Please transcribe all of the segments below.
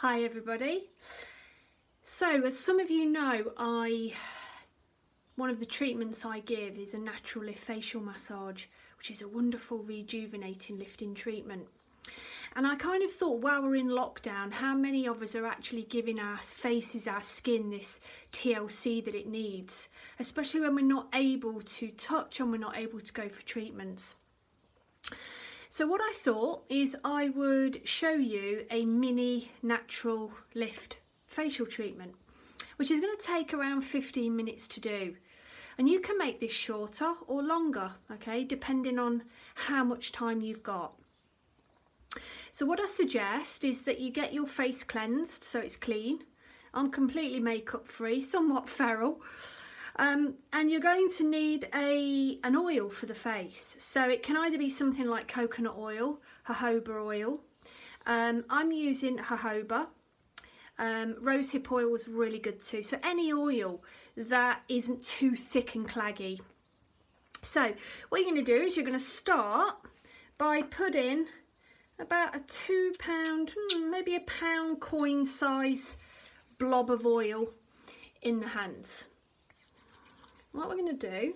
Hi everybody. So as some of you know, one of the treatments I give is a natural lift facial massage, which is a wonderful rejuvenating lifting treatment. And I kind of thought, while we're in lockdown, how many of us are actually giving our faces, our skin, this TLC that it needs, especially when we're not able to touch and we're not able to go for treatments. So what I thought is I would show you a mini natural lift facial treatment, which is going to take around 15 minutes to do. And you can make this shorter or longer, okay, depending on how much time you've got. So what I suggest is that you get your face cleansed so it's clean. I'm completely makeup free, somewhat feral. And you're going to need an oil for the face. So it can either be something like coconut oil, jojoba oil. I'm using jojoba. Rosehip oil was really good too. So any oil that isn't too thick and claggy. So what you're going to do is you're going to start by putting about a £2, maybe a pound coin size blob of oil in the hands. What we're going to do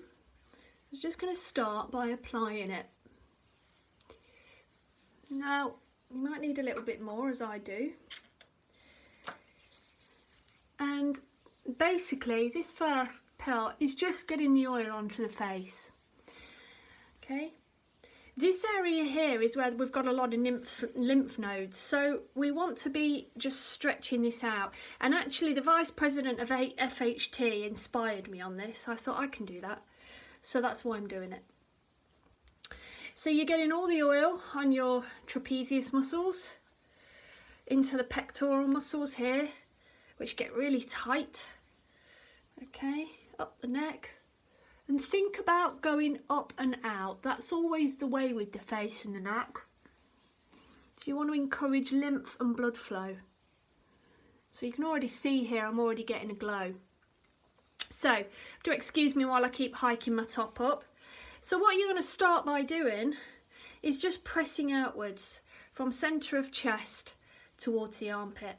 is just going to start by applying it. Now, you might need a little bit more, as I do. And basically, this first part is just getting the oil onto the face. Okay. This area here is where we've got a lot of lymph nodes, so we want to be just stretching this out. And actually the Vice President of FHT inspired me on this. I thought I can do that, so that's why I'm doing it. So you're getting all the oil on your trapezius muscles into the pectoral muscles here, which get really tight. Okay, up the neck. And think about going up and out. That's always the way with the face and the neck. So you want to encourage lymph and blood flow. So you can already see here I'm already getting a glow. So do excuse me while I keep hiking my top up. So what you're going to start by doing is just pressing outwards from centre of chest towards the armpit.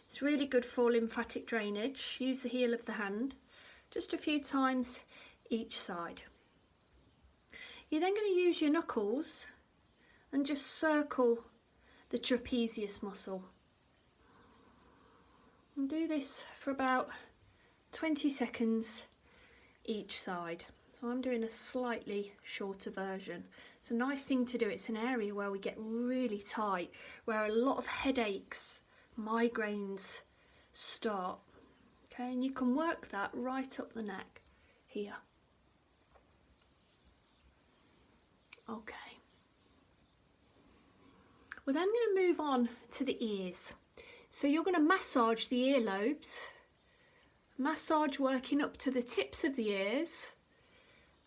It's really good for lymphatic drainage. Use the heel of the hand just a few times each side. You're then going to use your knuckles and just circle the trapezius muscle. And do this for about 20 seconds each side. So I'm doing a slightly shorter version. It's a nice thing to do. It's an area where we get really tight, where a lot of headaches, migraines start. Okay, and you can work that right up the neck here. Okay. We're then going to move on to the ears. So you're going to massage the earlobes, massage working up to the tips of the ears,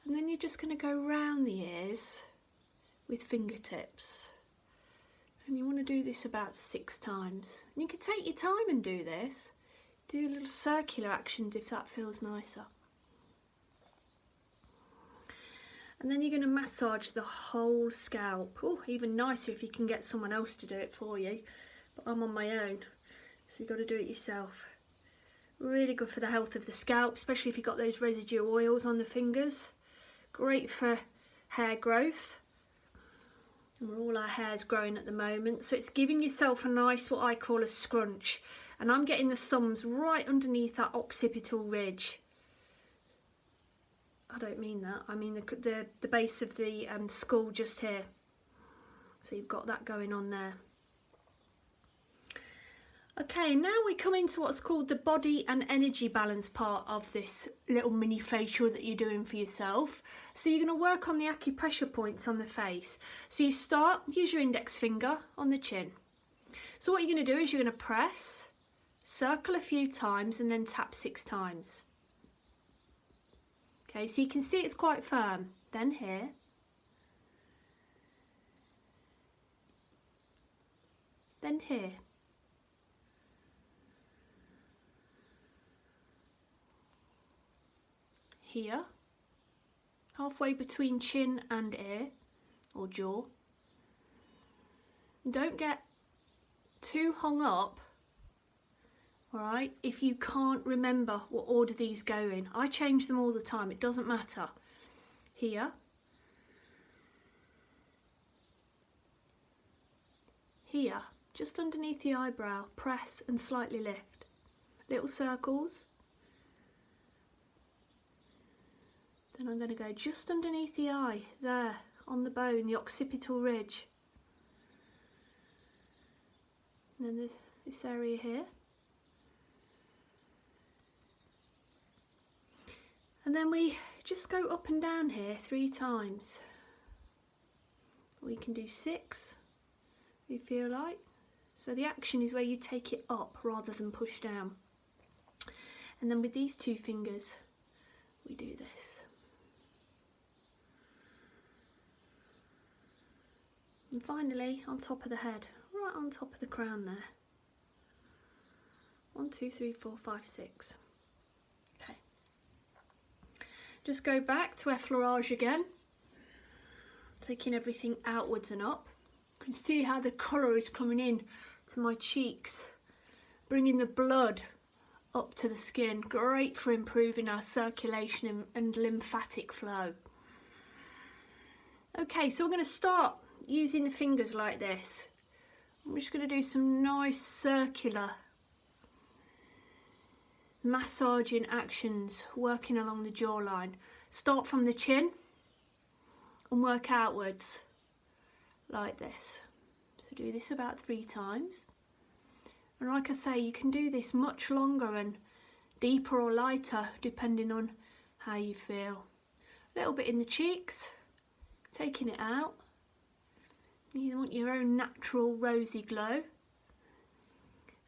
and then you're just going to go round the ears with fingertips. And you want to do this about 6 times. And you can take your time and do this. Do little circular actions if that feels nicer. And then you're going to massage the whole scalp. Oh, even nicer if you can get someone else to do it for you. But I'm on my own, so you've got to do it yourself. Really good for the health of the scalp, especially if you've got those residue oils on the fingers. Great for hair growth. And all our hair's growing at the moment, so it's giving yourself a nice, what I call a scrunch. And I'm getting the thumbs right underneath that occipital ridge. I don't mean that, I mean the base of the skull just here. So you've got that going on there. Okay, now we come into what's called the body and energy balance part of this little mini facial that you're doing for yourself. So you're going to work on the acupressure points on the face. So you start, use your index finger on the chin. So what you're going to do is you're going to press, circle a few times and then tap 6 times. Okay, so you can see it's quite firm. Then here. Then here. Here. Halfway between chin and ear or jaw. Don't get too hung up all right? If you can't remember what order these go in, I change them all the time, it doesn't matter. Here, here, just underneath the eyebrow, press and slightly lift. Little circles. Then I'm going to go just underneath the eye, there, on the bone, the occipital ridge. And then this area here. And then we just go up and down here 3 times. We can do 6, if you feel like. So the action is where you take it up rather than push down. And then with these 2 fingers, we do this. And finally, on top of the head, right on top of the crown there. 1, 2, 3, 4, 5, 6. Okay. Just go back to effleurage again, taking everything outwards and up. You can see how the colour is coming in to my cheeks, bringing the blood up to the skin. Great for improving our circulation and lymphatic flow. Okay, so we're going to start using the fingers like this. I'm just going to do some nice circular massaging actions, working along the jawline. Start from the chin and work outwards like this. So do this about 3 times. And like I say, you can do this much longer and deeper or lighter depending on how you feel. A little bit in the cheeks, taking it out. You want your own natural rosy glow.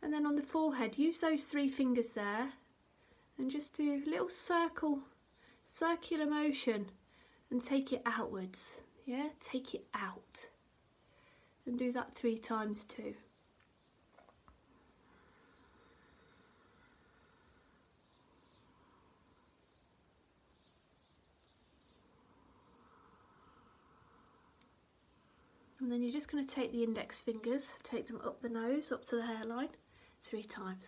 And then on the forehead, use those 3 fingers there and just do a little circular motion and take it outwards. Yeah, take it out. And do that 3 times too. And then you're just going to take the index fingers, take them up the nose, up to the hairline, 3 times.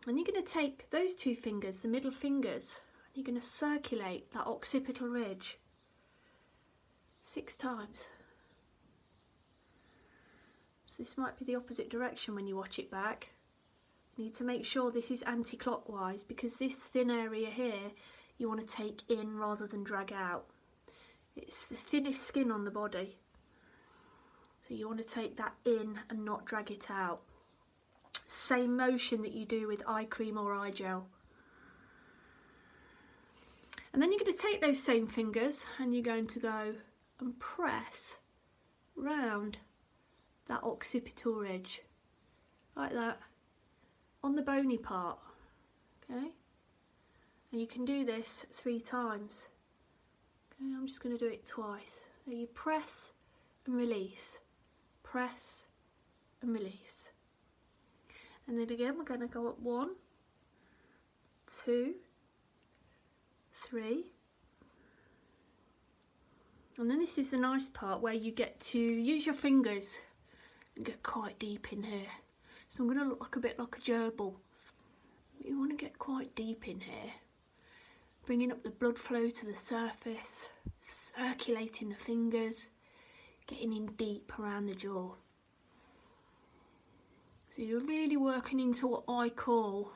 And you're going to take those 2 fingers, the middle fingers, and you're going to circulate that occipital ridge 6 times. So this might be the opposite direction when you watch it back. You need to make sure this is anti-clockwise, because this thin area here you want to take in rather than drag out. It's the thinnest skin on the body, so you want to take that in and not drag it out. Same motion that you do with eye cream or eye gel. And then you're going to take those same fingers and you're going to go and press round that occipital ridge like that on the bony part. Okay, and you can do this 3 times. Okay, I'm just going to do it twice. So you press and release, press and release. And then again we're going to go up 1, 2, 3. And then this is the nice part where you get to use your fingers and get quite deep in here. So I'm going to look like a bit like a gerbil. You want to get quite deep in here, bringing up the blood flow to the surface, circulating the fingers, getting in deep around the jaw. So you're really working into what I call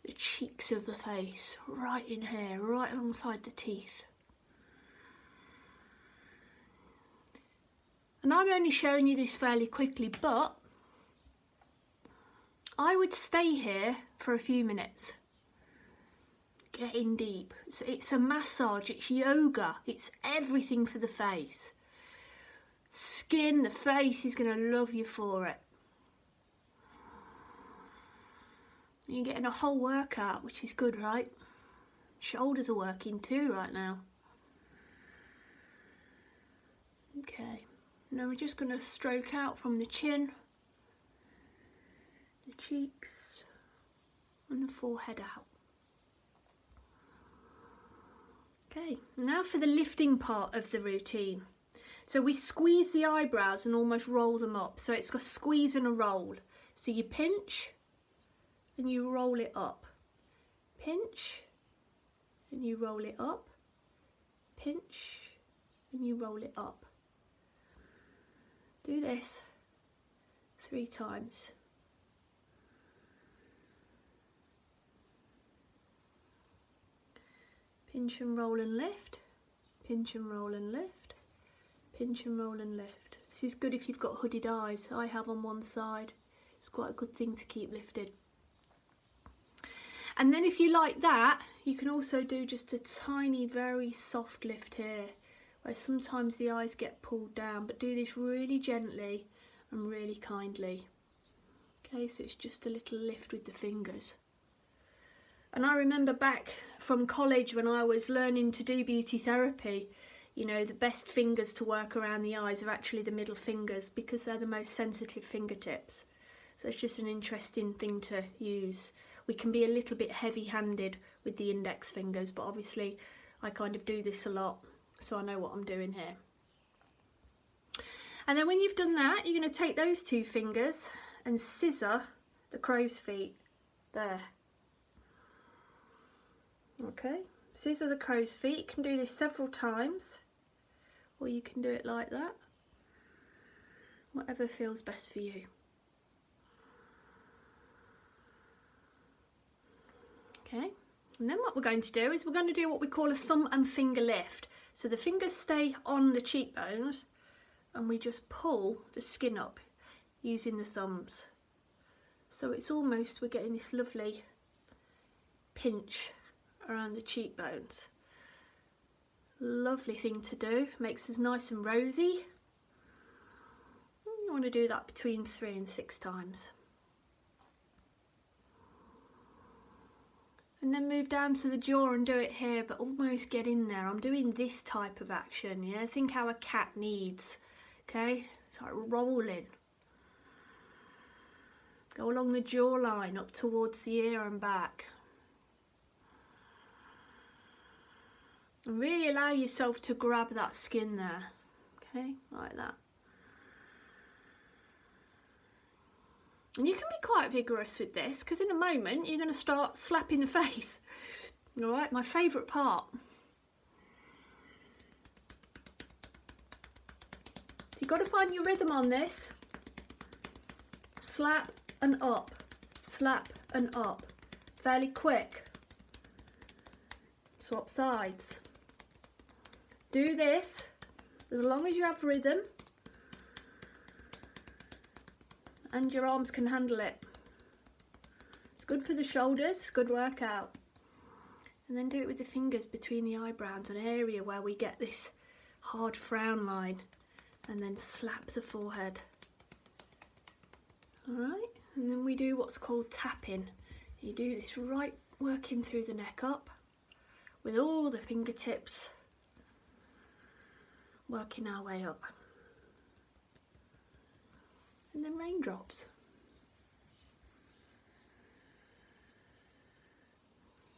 the cheeks of the face, right in here, right alongside the teeth. And I'm only showing you this fairly quickly, but I would stay here for a few minutes. Get in deep. So it's a massage, it's yoga, it's everything for the face. Skin, the face is going to love you for it. You're getting a whole workout, which is good, right? Shoulders are working too right now. Okay, now we're just going to stroke out from the chin, the cheeks, and the forehead out. Okay, now for the lifting part of the routine. So we squeeze the eyebrows and almost roll them up. So it's got a squeeze and a roll. So you pinch and you roll it up. Pinch and you roll it up. Pinch and you roll it up. Do this 3 times. Pinch and roll and lift. Pinch and roll and lift. Pinch and roll and lift. This is good if you've got hooded eyes. I have on one side. It's quite a good thing to keep lifted. And then if you like that, you can also do just a tiny, very soft lift here, where sometimes the eyes get pulled down, but do this really gently and really kindly. Okay, so it's just a little lift with the fingers. And I remember back from college when I was learning to do beauty therapy, you know, the best fingers to work around the eyes are actually the middle fingers because they're the most sensitive fingertips. So it's just an interesting thing to use. We can be a little bit heavy-handed with the index fingers, but obviously I kind of do this a lot, so I know what I'm doing here. And then when you've done that, you're going to take those 2 fingers and scissor the crow's feet there. Okay, scissor the crow's feet. You can do this several times, or you can do it like that, whatever feels best for you. Okay, and then what we're going to do is we're going to do what we call a thumb and finger lift. So the fingers stay on the cheekbones and we just pull the skin up using the thumbs. So it's almost, we're getting this lovely pinch around the cheekbones. Lovely thing to do, makes us nice and rosy. You want to do that between 3 and 6 times. And then move down to the jaw and do it here, but almost get in there. I'm doing this type of action, yeah? Think how a cat needs, okay? It's like rolling. Go along the jawline, up towards the ear and back. And really allow yourself to grab that skin there, okay? Like that. And you can be quite vigorous with this because in a moment you're going to start slapping the face. All right, my favourite part. So you've got to find your rhythm on this. Slap and up, slap and up. Fairly quick. Swap sides. Do this as long as you have rhythm. And your arms can handle it. It's good for the shoulders, it's a good workout. And then do it with the fingers between the eyebrows, an area where we get this hard frown line, and then slap the forehead. Alright, and then we do what's called tapping. You do this right, working through the neck up, with all the fingertips, working our way up. And then raindrops.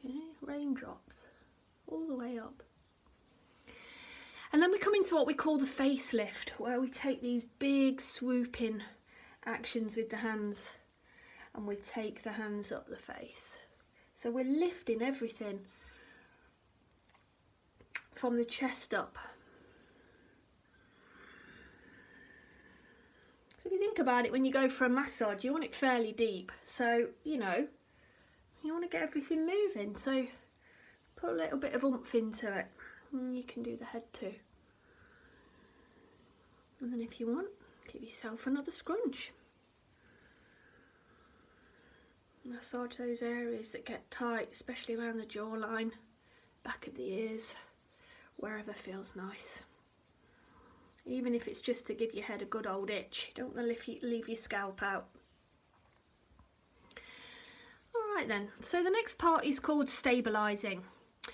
Okay, raindrops all the way up. And then we come into what we call the facelift, where we take these big swooping actions with the hands and we take the hands up the face. So we're lifting everything from the chest up. If you think about it, when you go for a massage, you want it fairly deep. So, you know, you want to get everything moving. So put a little bit of oomph into it. And you can do the head too. And then if you want, give yourself another scrunch. Massage those areas that get tight, especially around the jawline, back of the ears, wherever feels nice. Even if it's just to give your head a good old itch. You don't want to leave your scalp out. Alright then, so the next part is called stabilising.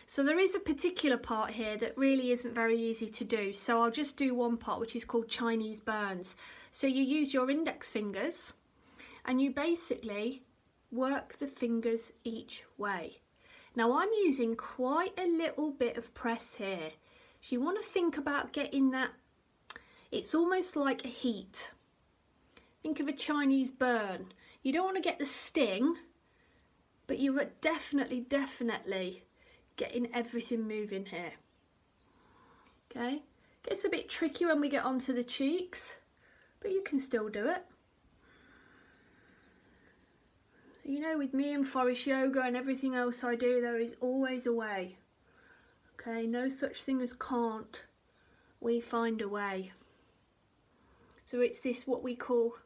So there is a particular part here that really isn't very easy to do. So I'll just do one part, which is called Chinese burns. So you use your index fingers and you basically work the fingers each way. Now I'm using quite a little bit of press here. So you want to think about getting that It's almost like a heat. Think of a Chinese burn. You don't want to get the sting, but you are definitely getting everything moving here. Okay, gets a bit tricky when we get onto the cheeks, but you can still do it. So you know, with me and Forest Yoga and everything else I do, there is always a way. Okay, no such thing as can't. We find a way. So it's this what we call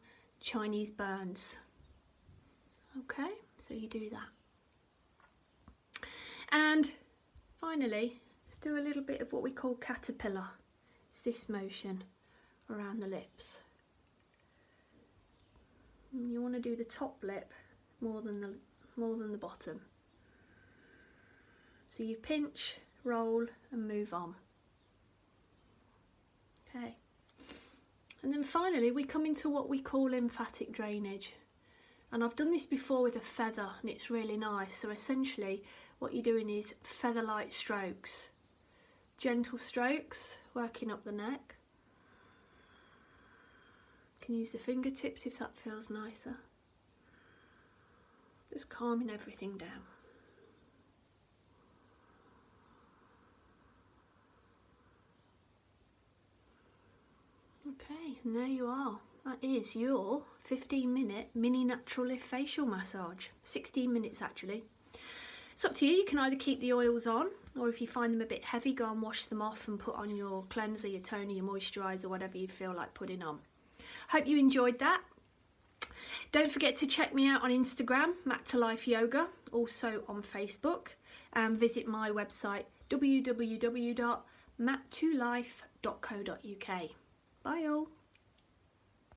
Chinese burns. Okay, so you do that. And finally, let's do a little bit of what we call caterpillar. It's this motion around the lips. And you want to do the top lip more than the bottom. So you pinch, roll and move on. Okay. And then finally we come into what we call lymphatic drainage. And I've done this before with a feather and it's really nice. So essentially what you're doing is feather-like strokes. Gentle strokes, working up the neck. You can use the fingertips if that feels nicer. Just calming everything down. Okay, and there you are. That is your 15-minute mini natural lift facial massage. 16 minutes actually. It's up to you. You can either keep the oils on, or if you find them a bit heavy, go and wash them off and put on your cleanser, your toner, your moisturiser, whatever you feel like putting on. Hope you enjoyed that. Don't forget to check me out on Instagram, Mat to Life Yoga, also on Facebook, and visit my website www.mattolife.co.uk. Bye all.